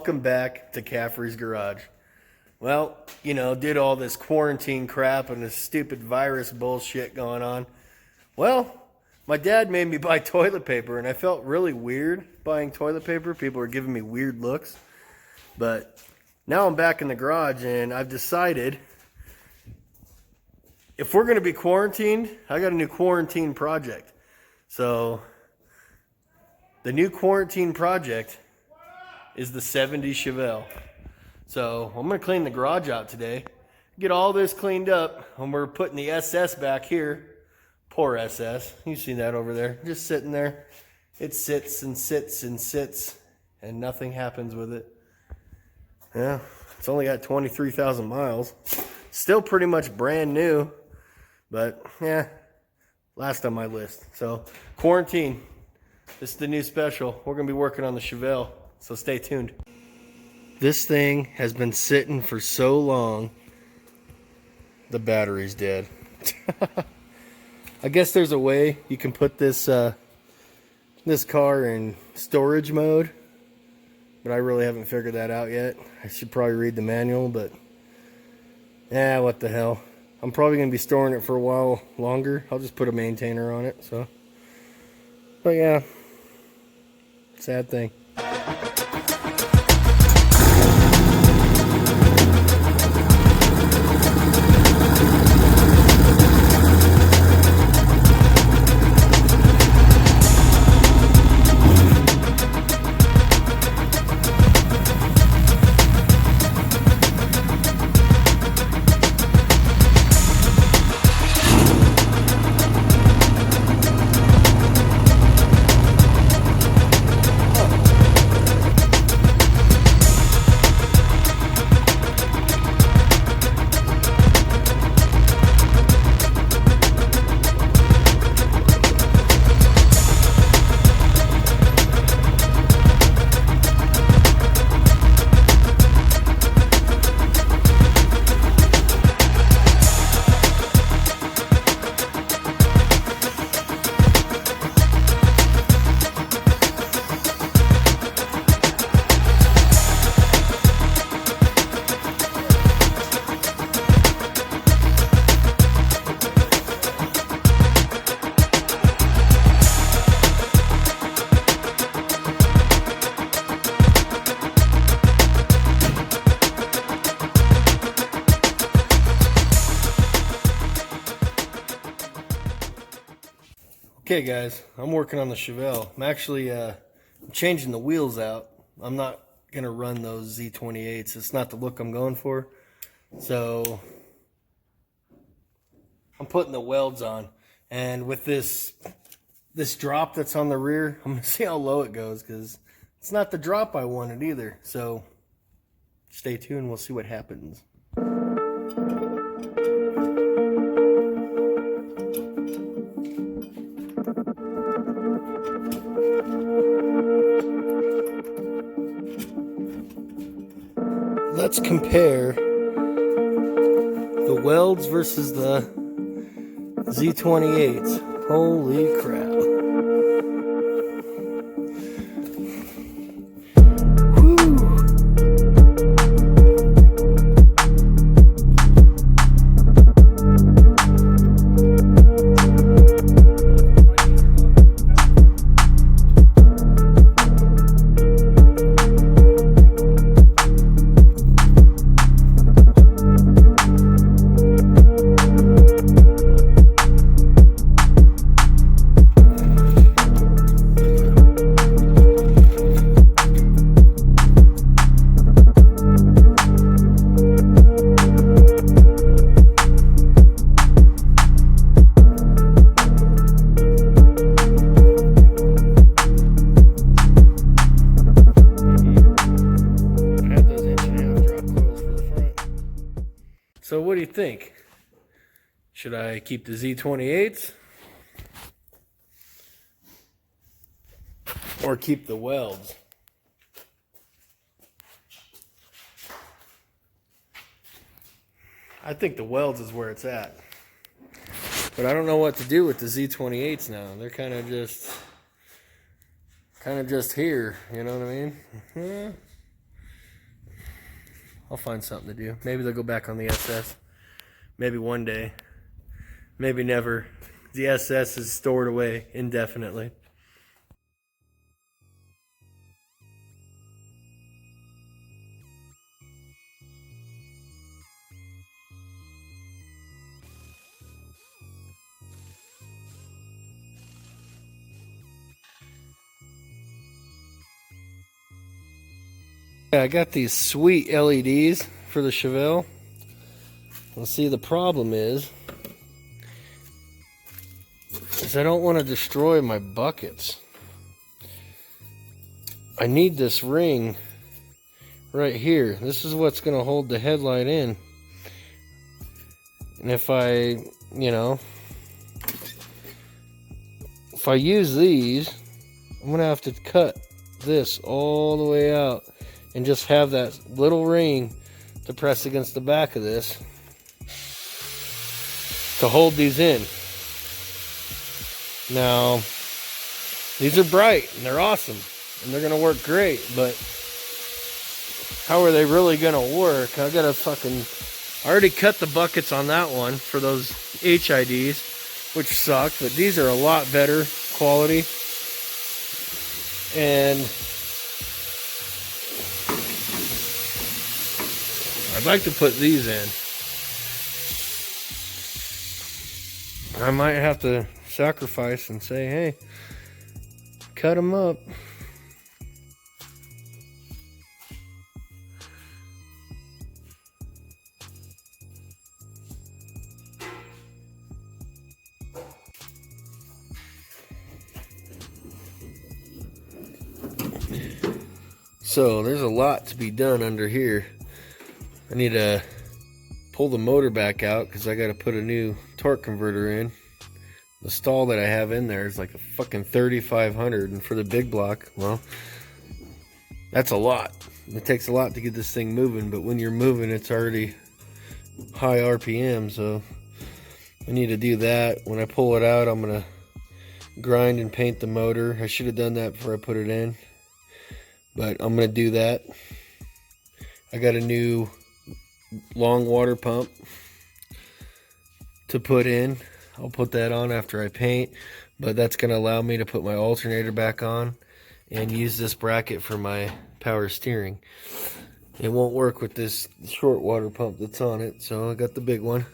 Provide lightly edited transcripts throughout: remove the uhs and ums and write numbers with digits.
welcome back to Caffrey's Garage. Well, you know, did all this quarantine crap and this stupid virus bullshit going on. Well, my dad made me buy toilet paper, and I felt really weird buying toilet paper. People were giving me weird looks. But now I'm back in the garage, and I've decided if we're going to be quarantined, I got a new quarantine project. So the new quarantine project is the 70 Chevelle. So I'm going to clean the garage out today, get all this cleaned up, and we're putting the SS back here. Poor SS. You see that over there, just sitting there. It sits and sits and sits, and nothing happens with it. Yeah, it's only got 23,000 miles. Still pretty much brand new, but yeah, last on my list. So quarantine, this is the new special. We're going to be working on the Chevelle, so stay tuned. This thing has been sitting for so long, the battery's dead. I guess there's a way you can put this this car in storage mode, but I really haven't figured that out yet. I should probably read the manual, but yeah, what the hell. I'm probably going to be storing it for a while longer. I'll just put a maintainer on it, so. But yeah, sad thing. Okay guys, I'm working on the Chevelle. I'm actually changing the wheels out. I'm not going to run those Z28s. It's not the look I'm going for. So I'm putting the welds on. And with this drop that's on the rear, I'm going to see how low it goes because it's not the drop I wanted either. So stay tuned. We'll see what happens. Let's compare the welds versus the Z28s. Holy crap. So what do you think? Should I keep the Z28s or keep the welds? I think the welds is where it's at. But I don't know what to do with the Z28s now. They're kind of just here, you know what I mean? I'll find something to do. Maybe they'll go back on the SS. Maybe one day. Maybe never. The SS is stored away indefinitely. Yeah, I got these sweet LEDs for the Chevelle. Well, see, the problem is I don't want to destroy my buckets. I need this ring right here. This is what's going to hold the headlight in. And if I use these, I'm going to have to cut this all the way out and just have that little ring to press against the back of this to hold these in. Now, these are bright and they're awesome and they're gonna work great, but how are they really gonna work? I already cut the buckets on that one for those HIDs, which suck, but these are a lot better quality. And I'd like to put these in. I might have to sacrifice and say, hey, cut them up. So there's a lot to be done under here. I need to pull the motor back out because I got to put a new torque converter in. The stall that I have in there is like a fucking 3500, and for the big block, well, that's a lot. It takes a lot to get this thing moving, but when you're moving, it's already high RPM, so I need to do that. When I pull it out, I'm gonna grind and paint the motor. I should have done that before I put it in, but I'm gonna do that. I got a new long water pump to put in. I'll put that on after I paint, but that's going to allow me to put my alternator back on and use this bracket for my power steering. It won't work with this short water pump that's on it, so I got the big one.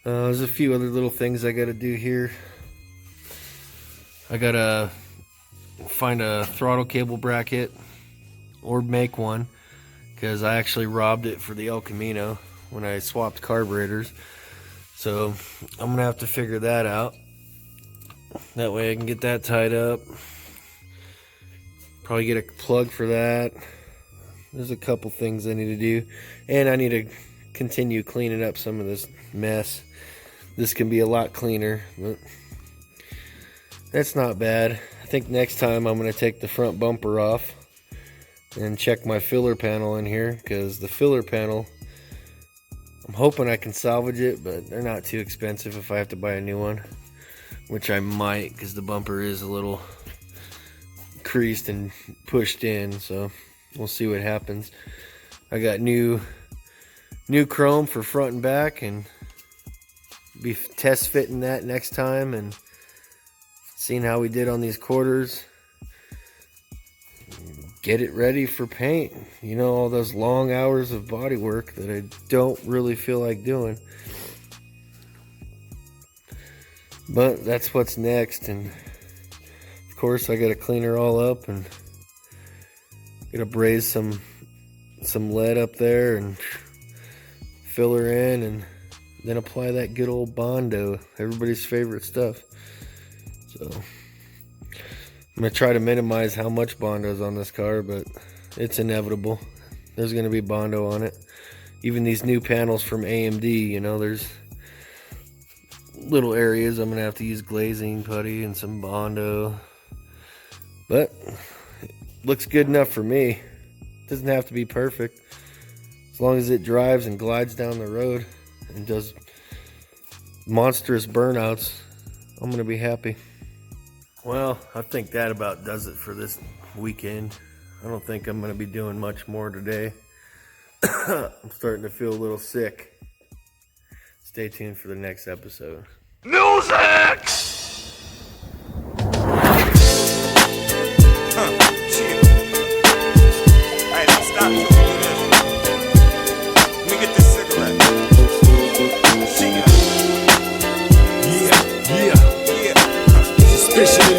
There's a few other little things I got to do here. I got to find a throttle cable bracket or make one, because I actually robbed it for the El Camino when I swapped carburetors. So I'm going to have to figure that out. That way I can get that tied up. Probably get a plug for that. There's a couple things I need to do. And I need to continue cleaning up some of this mess. This can be a lot cleaner, but that's not bad. I think next time I'm going to take the front bumper off and check my filler panel in here, because the filler panel, I'm hoping I can salvage it, but they're not too expensive if I have to buy a new one, which I might, because the bumper is a little creased and pushed in, so we'll see what happens. I got new chrome for front and back, and be test fitting that next time and seeing how we did on these quarters. Get it ready for paint. You know, all those long hours of body work that I don't really feel like doing. But that's what's next, and of course I gotta clean her all up and gotta braze some lead up there and fill her in, and then apply that good old Bondo, everybody's favorite stuff. So I'm going to try to minimize how much Bondo is on this car, but it's inevitable. There's going to be Bondo on it. Even these new panels from AMD, you know, there's little areas I'm going to have to use glazing putty and some Bondo. But it looks good enough for me. It doesn't have to be perfect. As long as it drives and glides down the road and does monstrous burnouts, I'm going to be happy. Well, I think that about does it for this weekend. I don't think I'm going to be doing much more today. I'm starting to feel a little sick. Stay tuned for the next episode. Music! Chill. Hey, don't stop till we do this. Let me get this cigarette. Yeah. Suspicion